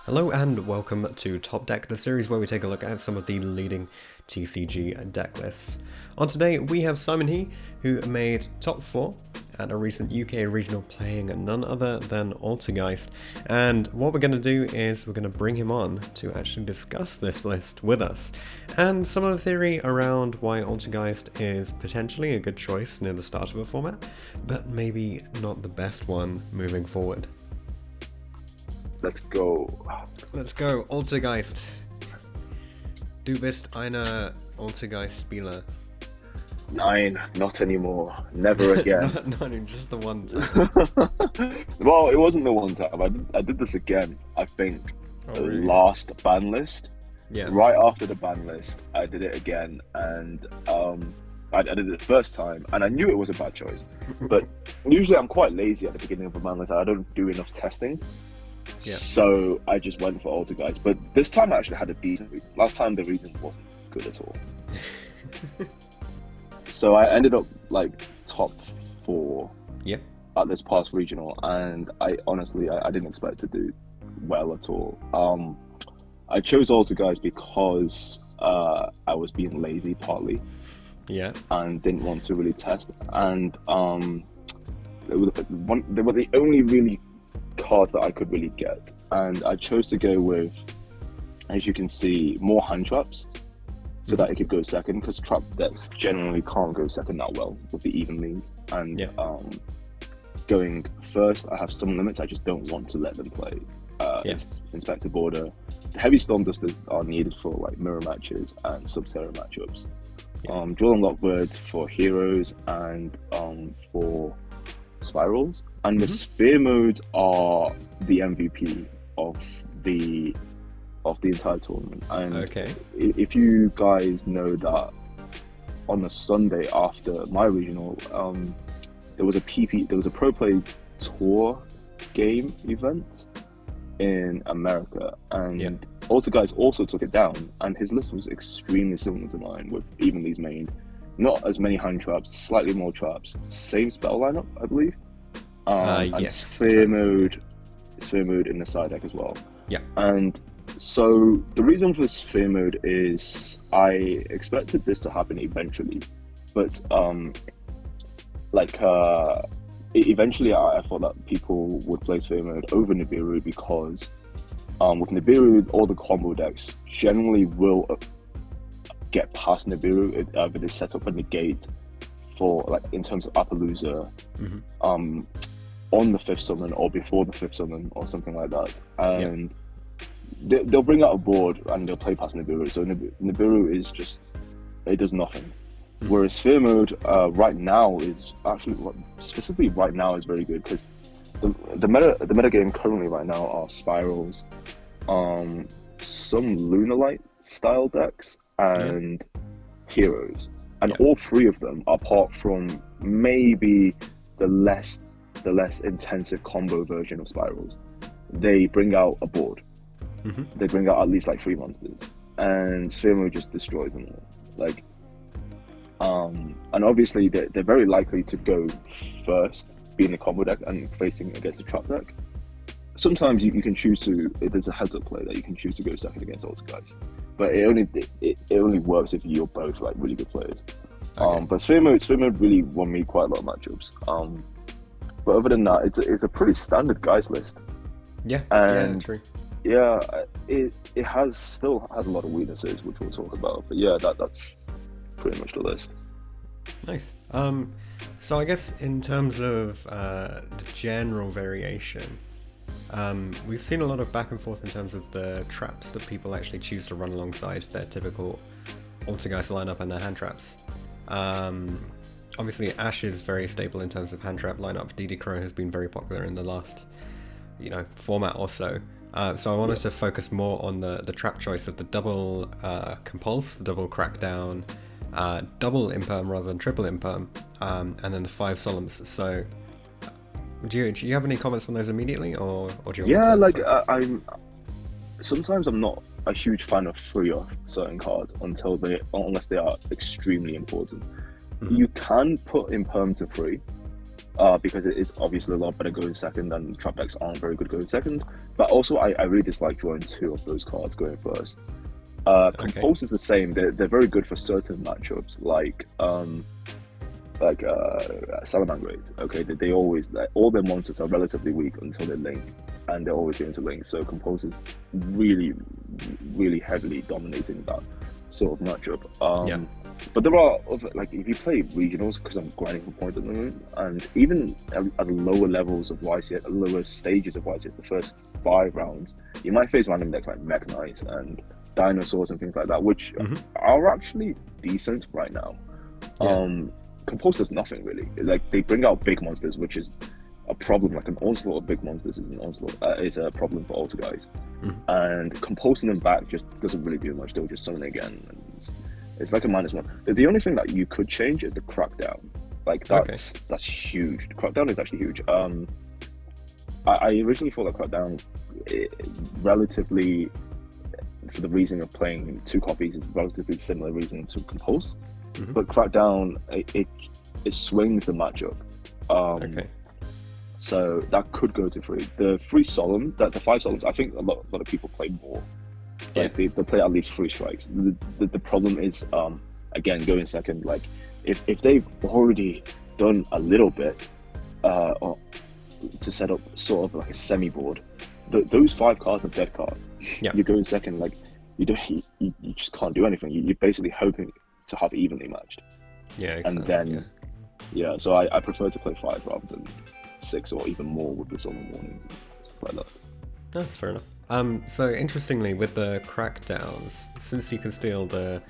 Hello and welcome to Top Deck, the series where we take a look at some of the leading TCG deck lists. On today we have Simon He, who made top 4 at a recent UK regional playing none other than Altergeist, and what we're going to do is we're going to bring him on to actually discuss this list with us, and some of the theory around why Altergeist is potentially a good choice near the start of a format, but maybe not the best one moving forward. Let's go. Let's go, Altergeist. Du bist eine Altergeist-Spieler. Nein, not anymore. Never again. not even just the one time. Well, it wasn't the one time. I did this again, I think, really? Last ban list. Yeah. Right after the ban list, I did it again, and I did it the first time, and I knew it was a bad choice. But usually I'm quite lazy at the beginning of a ban list. I don't do enough testing. Yeah. So I just went for Altergeist. But this time I actually had a decent reason. Last time the reason wasn't good at all. So I ended up like top 4 Yep. at this past regional, and I honestly I didn't expect to do well at all. I chose Altergeist because I was being lazy partly. Yeah. And didn't want to really test. And they were the only really cards that I could really get, and I chose to go with, as you can see, more hand traps so that it could go second, because trap decks generally can't go second that well with the even leans. And going first, I have some limits. I just don't want to let them play. Inspector Border, the heavy Storm Dusters are needed for like mirror matches and Subterra matchups. Drill and Lockbirds for heroes and for spirals, and the sphere modes are the MVP of the entire tournament. And if you guys know that on the Sunday after my regional, there was a Pro Play Tour game event in America, and Altergeist also took it down, and his list was extremely similar to mine, with even these main. Not as many hand traps, slightly more traps, same spell lineup, I believe. And sphere mode in the side deck as well. Yeah. And so the reason for sphere mode is I expected this to happen eventually, but eventually I thought that people would play sphere mode over Nibiru, because with Nibiru, all the combo decks generally will get past Nibiru. Either they set up a negate for, like, in terms of Appaloosa, on the 5th summon or before the 5th summon or something like that, and they'll bring out a board and they'll play past Nibiru. So Nibiru is just, it does nothing. Whereas sphere mode right now is actually, specifically right now, is very good, because the meta game currently right now are spirals, some Lunalight style decks, and heroes, and all 3 of them, apart from maybe the less intensive combo version of spirals, they bring out a board. They bring out at least like 3 monsters, and sphere mode just destroys them all. Like, and obviously they're very likely to go first, being a combo deck and facing against a trap deck. Sometimes you can choose to, there's a heads-up play that you can choose to go second against Altergeist, but it only works if you're both like really good players. But sphere mode really won me quite a lot of matchups. But other than that, it's a pretty standard guys list. True. Yeah, it still has a lot of weaknesses, which we'll talk about. But yeah, that's pretty much the list. Nice. So I guess in terms of the general variation, we've seen a lot of back and forth in terms of the traps that people actually choose to run alongside their typical Altergeist lineup and their hand traps. Obviously Ash is very stable in terms of hand trap lineup. DD Crow has been very popular in the last, format or so. So I wanted to focus more on the trap choice of the double compulse, the double crackdown, double imperm rather than triple imperm, and then the 5 solemns. So do you have any comments on those immediately, or do you want to sometimes I'm not a huge fan of free off certain cards unless they are extremely important. You can put imperm to free, because it is obviously a lot better going second, and trap decks aren't very good going second. But also, I really dislike drawing two of those cards going first. Compulse is the same. They're very good for certain matchups, like Salamangreat. Okay, they always, like, all their monsters are relatively weak until they link, and they're always going to link. So Compulse is really, really heavily dominating that sort of matchup. But there are other, like, if you play regionals, because I'm grinding for points at the moment, and even at the lower levels of YCS, at lower stages of YCS, the first 5 rounds, you might face random decks like Mech Knight and Dinosaurs and things like that, which are actually decent right now. Compulse does nothing really. Like, they bring out big monsters, which is a problem. Like, an onslaught of big monsters is a problem for Altergeist. And compulsing them back just doesn't really do much. They'll just summon again. And it's like a -1. The only thing that you could change is the crackdown. Like, that's huge. The crackdown is actually huge. I originally thought that crackdown, relatively, for the reason of playing 2 copies, is relatively similar reason to Compulse. But crackdown, it swings the matchup. So that could go to 3. The 3 solemn, the 5 solemns, I think a lot of people play more. Like, they play at least 3 strikes. The problem is, again, going second. Like, if they've already done a little bit to set up sort of like a semi board, those 5 cards are dead cards. You're going second. Like, you just can't do anything. You're basically hoping to have evenly matched. And then so I prefer to play 5 rather than 6 or even more with the solemn warning and stuff like that. That's fair enough. So interestingly, with the crackdowns, since you can steal the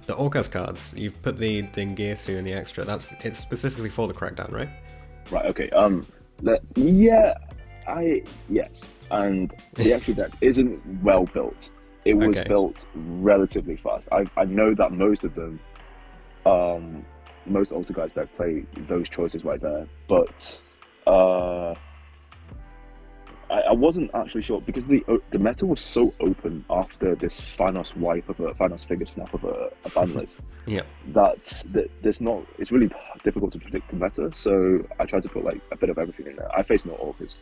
Orcas cards, you've put the Dingirsu in the extra. It's specifically for the crackdown, right? Right. Okay. Yes. And the extra deck isn't well built. It was built relatively fast. I know that most of them, most Altergeist deck play those choices right there, but I wasn't actually sure, because the meta was so open after this Thanos figure snap of a ban list. That it's really difficult to predict the meta. So I tried to put like a bit of everything in there. I faced no Orcas,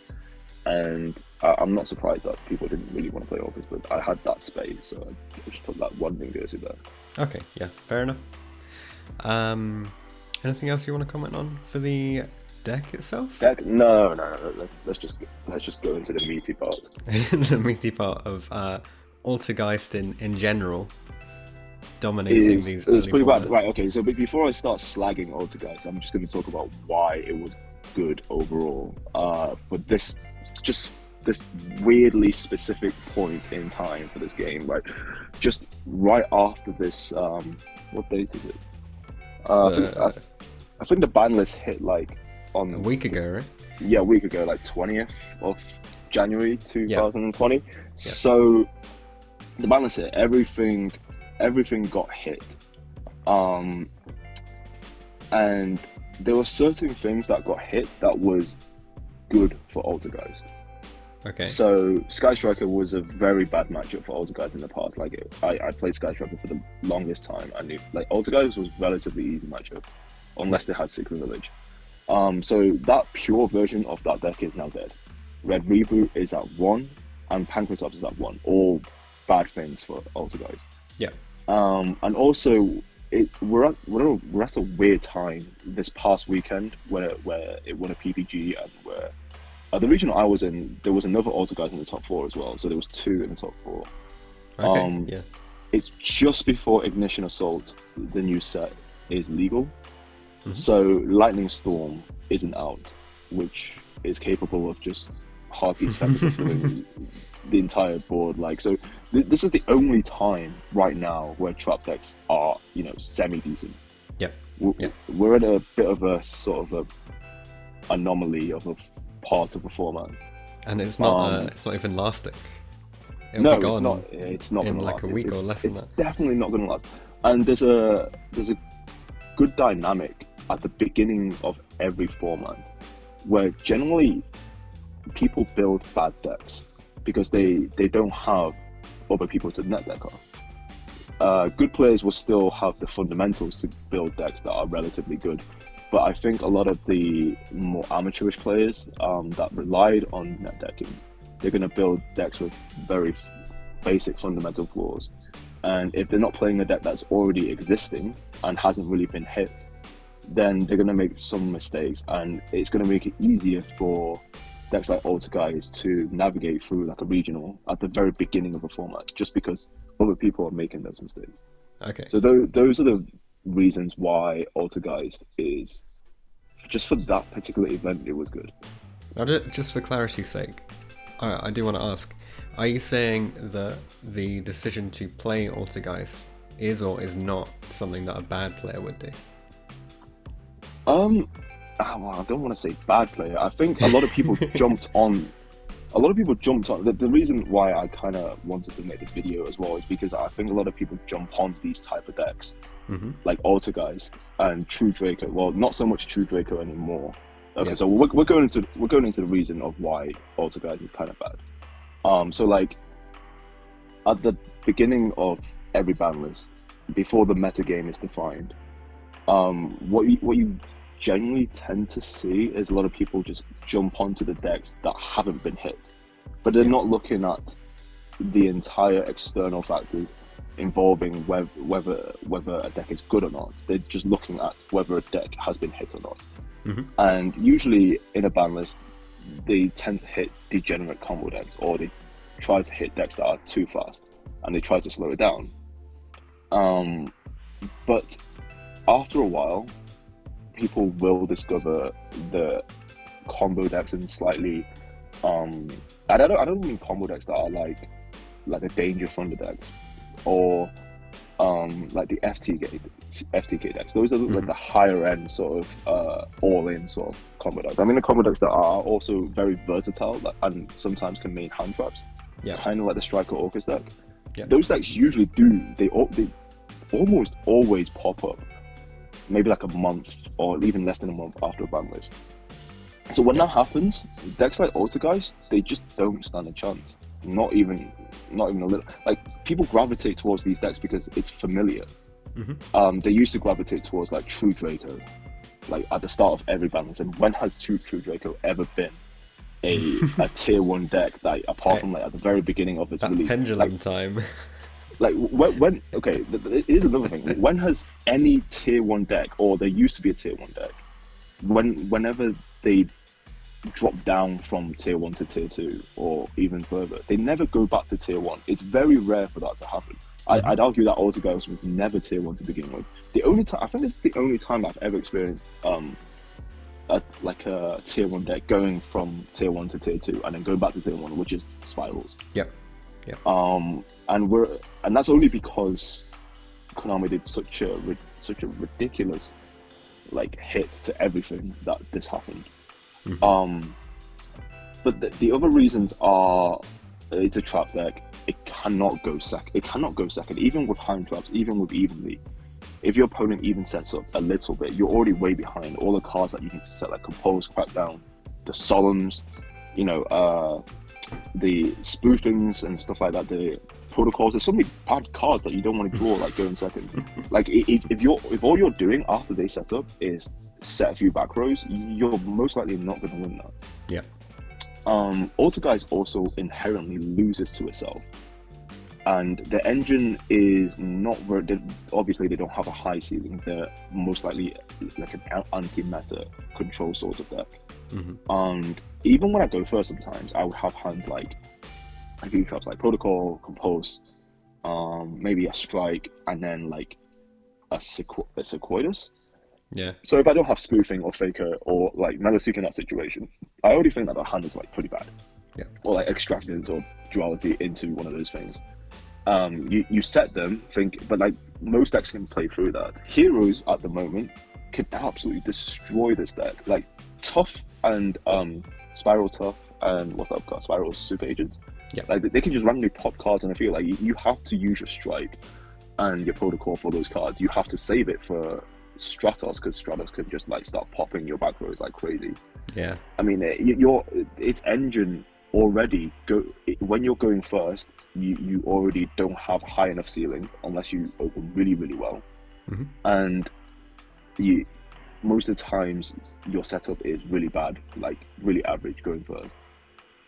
and I'm not surprised that people didn't really want to play Orcas, but I had that space, so I just put that one Dingirsu there. Okay, yeah, fair enough. Anything else you want to comment on for the deck itself? No. Let's just go into the meaty part. The meaty part of Altergeist in general dominating these. It's pretty bad, right? Okay, so before I start slagging Altergeist, I'm just going to talk about why it was good overall. For this weirdly specific point in time for this game, like just right after this. What date is it? I think the ban list hit like on a week ago, right? Yeah, a week ago, like 20th of January 2020. So the ban list hit. Everything got hit. And there were certain things that got hit that was good for Altergeist. Okay. So Sky Striker was a very bad matchup for Altergeist in the past. Like, I played Sky Striker for the longest time. I knew like Altergeist was relatively easy matchup, unless they had Secret Village. So that pure version of that deck is now dead. Red Reboot is at 1, and Pancratops is at 1. All bad things for Altergeist. And also, we're at a weird time this past weekend where it won a PPG, and where the regional I was in, there was another Altergeist in the top 4 as well. So there was 2 in the top 4. It's just before Ignition Assault, the new set, is legal. So Lightning Storm isn't out, which is capable of just Harpies filling the entire board. Like, so this is the only time right now where trap decks are, semi-decent. We're in a bit of a sort of a anomaly of a part of a format, and it's not even lasting. It's not in gonna like last. A week or less than that. It's definitely not going to last. And there's a good dynamic at the beginning of every format, where generally people build bad decks because they don't have other people to net deck off. Good players will still have the fundamentals to build decks that are relatively good, But I think a lot of the more amateurish players that relied on net decking, they're going to build decks with very basic fundamental flaws. And if they're not playing a deck that's already existing and hasn't really been hit, then they're going to make some mistakes, and it's going to make it easier for decks like Altergeist to navigate through like a regional at the very beginning of a format, just because other people are making those mistakes. Okay. So those are the reasons why Altergeist is, just for that particular event, it was good. Now, just for clarity's sake, I do want to ask, are you saying that the decision to play Altergeist is or is not something that a bad player would do? Well, I don't want to say bad player. I think a lot of people jumped on. The reason why I kind of wanted to make this video as well is because I think a lot of people jump on these type of decks, like Altergeist and True Draco. Well, not so much True Draco anymore. Okay, so we're going into the reason of why Altergeist is kind of bad. So like at the beginning of every ban list, before the meta game is defined, what you generally tend to see is a lot of people just jump onto the decks that haven't been hit, but they're not looking at the entire external factors involving whether a deck is good or not. They're just looking at whether a deck has been hit or not. And usually in a ban list, they tend to hit degenerate combo decks, or they try to hit decks that are too fast and they try to slow it down. But after a while, people will discover the combo decks and slightly I don't mean combo decks that are like the Danger Thunder decks, or like the FTK decks. Those are like the higher end sort of all-in sort of combo decks. I mean the combo decks that are also very versatile and sometimes can main hand traps. Kind of like the Striker Orcus deck. Those decks usually they almost always pop up maybe like a month or even less than a month after a ban list. So when that happens, decks like Altergeist, they just don't stand a chance. Not even a little. Like, people gravitate towards these decks because it's familiar. They used to gravitate towards like True Draco, like at the start of every ban list. And when has True Draco ever been a tier 1 deck that, apart from like at the very beginning of its release? Pendulum time. Like when okay, it is another thing. When has any tier 1 deck, or there used to be a tier 1 deck, whenever they drop down from tier 1 to tier 2 or even further, they never go back to tier 1. It's very rare for that to happen. I'd argue that Altergeist was never tier 1 to begin with. The only time, I think this is the only time I've ever experienced a tier 1 deck going from tier 1 to tier 2 and then going back to tier 1, which is Spirals. And that's only because Konami did such a ridiculous like hit to everything that this happened. But the other reasons are, it's a trap deck. It cannot go second, even with hand traps, even with evenly. If your opponent even sets up a little bit, you're already way behind. All the cards that you need to set, like Compose, Crackdown, the Solemns, the spoofings and stuff like that, the protocols. There's so many bad cards that you don't want to draw like going second. Like if all you're doing after they set up is set a few back rows, you're most likely not going to win that. Altergeist also inherently loses to itself, and the engine is not very, obviously they don't have a high ceiling. They're most likely like an anti-meta control sort of deck. And even when I go first, sometimes I would have hands like a few traps like Protocol, Compose, maybe a Strike, and then like a Sequoias. So if I don't have Spoofing or Faker or like Meloseek in that situation, I already think that the hand is like pretty bad. Or like Extractors or Duality into one of those things. You set them, but like most decks can play through that. Heroes at the moment can absolutely destroy this deck. Like Tough and Spiral Tough and what's that called? Spiral Super Agents. Like they can just randomly pop cards, and I feel like you have to use your Strike and your Protocol for those cards. You have to save it for Stratos, because Stratos can just like start popping your back rows like crazy. I mean, its engine already when you're going first, you already don't have high enough ceiling unless you open really, really well. And most of the times your setup is really bad, like really average going first.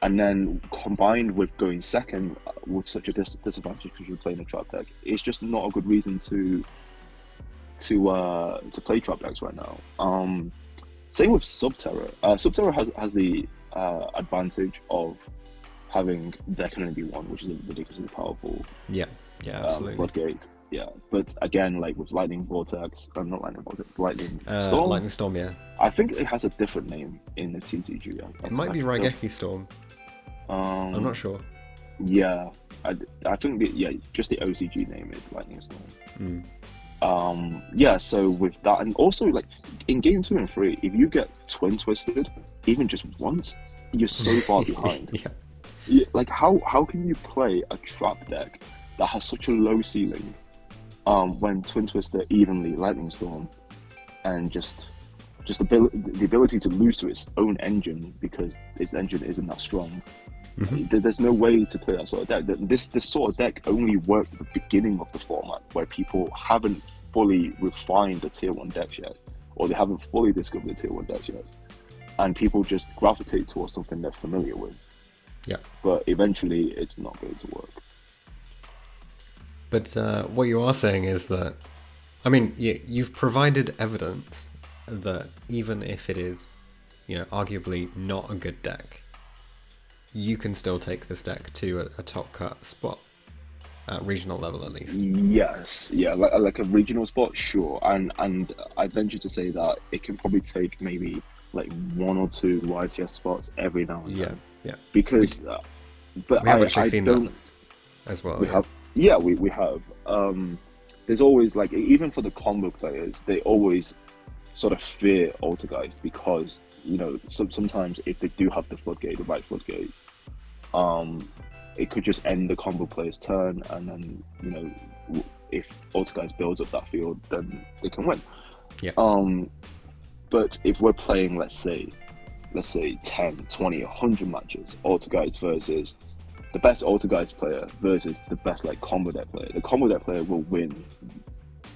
And then combined with going second with such a disadvantage because you're playing a trap deck, it's just not a good reason to play trap decks right now. Same with Subterra. Subterra has the advantage of having there can only be one, which is a ridiculously powerful Yeah, absolutely. floodgate. Yeah, but again, like with Lightning Vortex, not Lightning Vortex, Lightning Storm. Lightning Storm, yeah. I think it has a different name in the TCG. It might be Raigeki Storm. I'm not sure. Yeah, I think just the OCG name is Lightning Storm. Yeah, so with that, and also like in game 2 and 3, if you get twin twisted even just once, you're so far behind. Yeah, like how can you play a trap deck that has such a low ceiling when twin twister evenly Lightning Storm and just the ability to lose to its own engine because its engine isn't that strong. There's no way to play that sort of deck. This sort of deck only worked at the beginning of the format, where people haven't fully refined the tier 1 decks yet, or they haven't fully discovered the tier 1 decks yet, and people just gravitate towards something they're familiar with. Yeah. But eventually, it's not going to work. But what you are saying is that, I mean, you've provided evidence that even if it is, arguably not a good deck, you can still take this deck to a top cut spot at regional level, at least. Yes, yeah, like a regional spot, sure. And I venture to say that it can probably take maybe like 1 or 2 YTS spots every now and then. Yeah. Because, but we have actually seen don't, that as well. We have. There's always like, even for the combo players, they always sort of fear Altergeist because sometimes if they do have the right floodgate, it could just end the combo player's turn, and then if Altergeist builds up that field, then they can win. Yeah. But if we're playing, let's say 10, 20, 100 matches, Altergeist versus the best Altergeist player versus the best like combo deck player, the combo deck player will win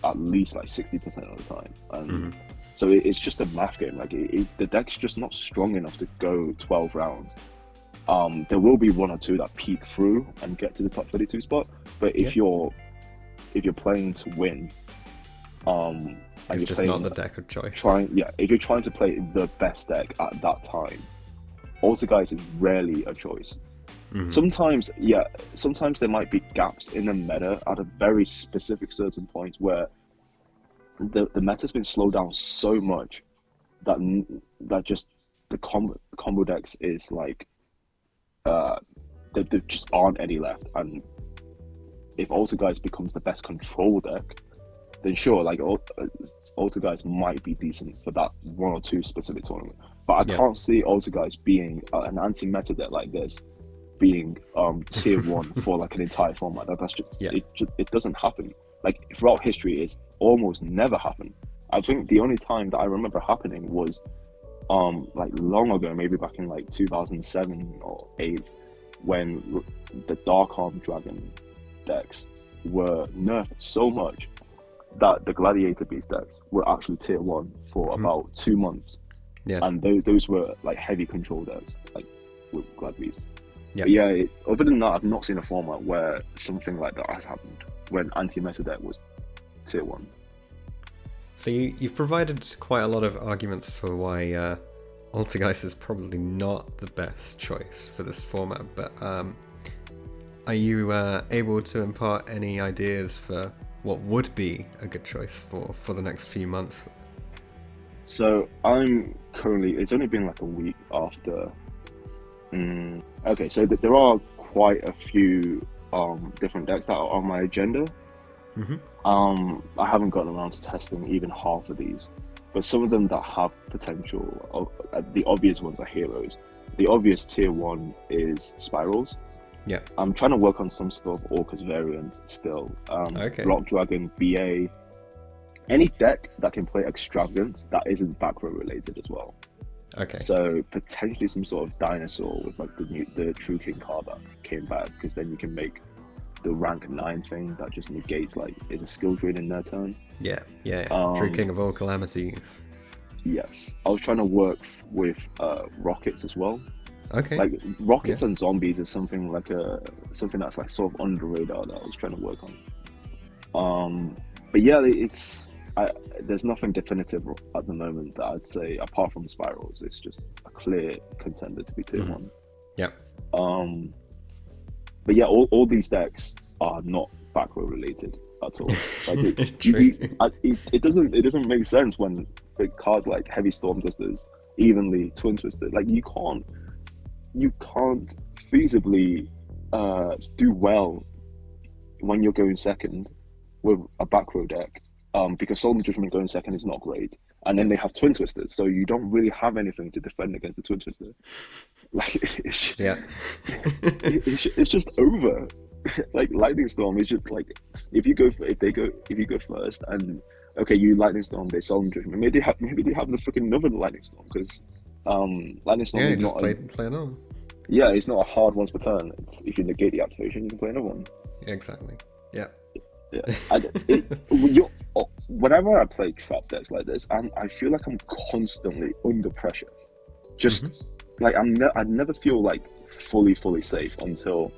at least like 60% of the time. And so it's just a math game. Like the deck's just not strong enough to go 12 rounds. There will be 1 or 2 that peek through and get to the top 32 spot, but if you're playing to win, it's just not the deck of choice. If you're trying to play the best deck at that time, Altergeist is rarely a choice. Sometimes there might be gaps in the meta at a very specific certain point where the meta's been slowed down so much that just the combo decks is like there just aren't any left. And if Altergeist becomes the best control deck, then sure, like Altergeist might be decent for that 1 or 2 specific tournament. But I can't see Altergeist being an anti-meta deck like this being tier 1 for like an entire format. That's just it doesn't happen. Like throughout history, it's almost never happened. I think the only time that I remember happening was like long ago, maybe back in like 2007 or 8, when the Dark Arm Dragon decks were nerfed so much that the Gladiator Beast decks were actually tier 1 for about 2 months. Yeah. And those were like heavy control decks, like with Glad Beast. Yeah. Other than that, I've not seen a format where something like that has happened, when anti-meta deck was tier 1. So you've provided quite a lot of arguments for why Altergeist is probably not the best choice for this format, but are you able to impart any ideas for what would be a good choice for the next few months? So I'm currently, it's only been like a week after. Okay, so there are quite a few different decks that are on my agenda. I haven't gotten around to testing even half of these, but some of them that have potential, the obvious ones are heroes. The obvious tier 1 is Spirals. Yeah. I'm trying to work on some sort of Orcus variant still. Okay. Block Dragon, BA, any deck that can play Extravagant that isn't back row related as well. Okay. So potentially some sort of dinosaur with like the True King card that came back, because then you can make the rank 9 thing that just negates, like, is a skill drain in their turn. Yeah. True King of all calamities. Yes, I was trying to work with rockets as well. Okay. Like rockets and zombies is something like something that's like sort of under the radar that I was trying to work on. But yeah, there's nothing definitive at the moment that I'd say apart from spirals. It's just a clear contender to be tier one. Yeah. But yeah, all these decks are not back row related at all. Like it doesn't make sense when big cards like Heavy Storm Twisters, evenly Twin Twisted. Like you can't feasibly do well when you're going second with a back row deck, because Solemn Judgment going second is not great, and then they have Twin Twisters, so you don't really have anything to defend against the Twin Twister. Like it's just over. Like Lightning Storm is just like if you go first and okay, you Lightning Storm, they Solemn Judgment, maybe they have the freaking another Lightning Storm, because Lightning Storm is just not play another. Yeah, it's not a hard once per turn. If you negate the activation, you can play another one. Exactly. Yeah. Yeah. Whenever I play trap decks like this, I feel like I'm constantly under pressure. Just like I never feel like fully safe until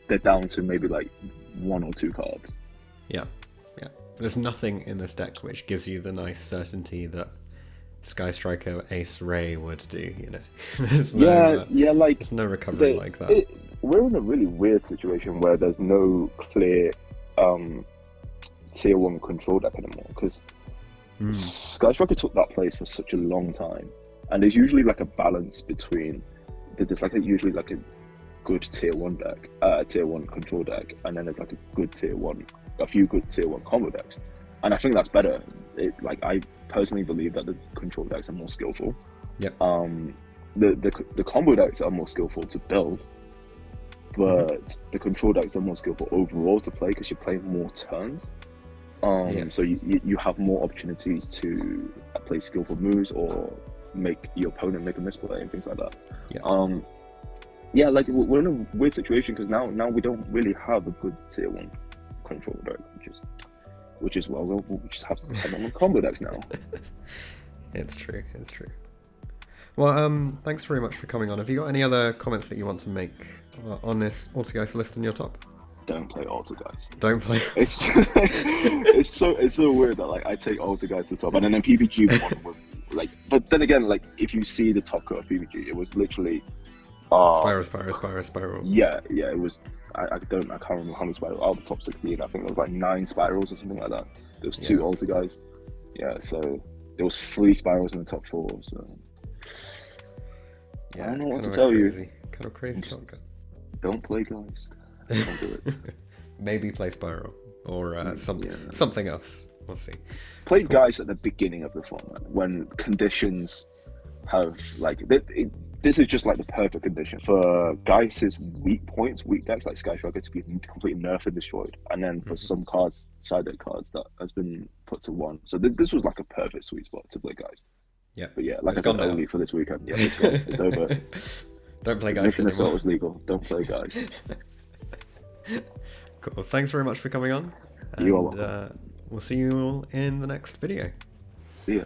they're down to maybe like 1 or 2 cards. Yeah. There's nothing in this deck which gives you the nice certainty that Sky Striker Ace Ray would do, you know. There's no recovery like that. We're in a really weird situation where there's no clear tier 1 control deck anymore, because Sky Striker took that place for such a long time, and there's usually like a balance between usually like a good tier 1 deck, tier 1 control deck, and then there's like a few good tier 1 combo decks, and I think that's better. I personally believe that the control decks are more skillful. Yep. The combo decks are more skillful to build, but the control decks are more skillful overall to play because you play more turns. So you have more opportunities to play skillful moves or make your opponent make a misplay and things like that. Like we're in a weird situation because now we don't really have a good tier 1 control deck, which is we'll just have to depend on the combo decks now. It's true. Well, thanks very much for coming on. Have you got any other comments that you want to make on this Altergeist list in your top? Don't play Altergeist. Don't play. It's it's so weird that like I take Altergeist to the top, and then PPG one was like. But then again, like if you see the top cut of PPG, it was literally spiral. Yeah. It was. I can't remember how many spirals. Out of the top 16, I think there was like 9 spirals or something like that. There was 2 Altergeist. Yeah, so there was 3 spirals in the top 4. So yeah, I don't know what to tell you. Kind of crazy top cut. Don't play Geist. Don't do it. Maybe play Spiral or something else. We'll see. Play Geist at the beginning of the format when conditions have like this is just like the perfect condition for Geist's weak decks like Sky Striker to be completely nerfed and destroyed, and then for some cards, side deck cards that has been put to 1. So this was like a perfect sweet spot to play Geist. Yeah, but yeah, like I said, only for this weekend. Yeah, it's gone. It's over. Don't play Geist anymore. Assault was legal. Don't play Geist. Cool. Thanks very much for coming on. You are welcome. We'll see you all in the next video. See ya.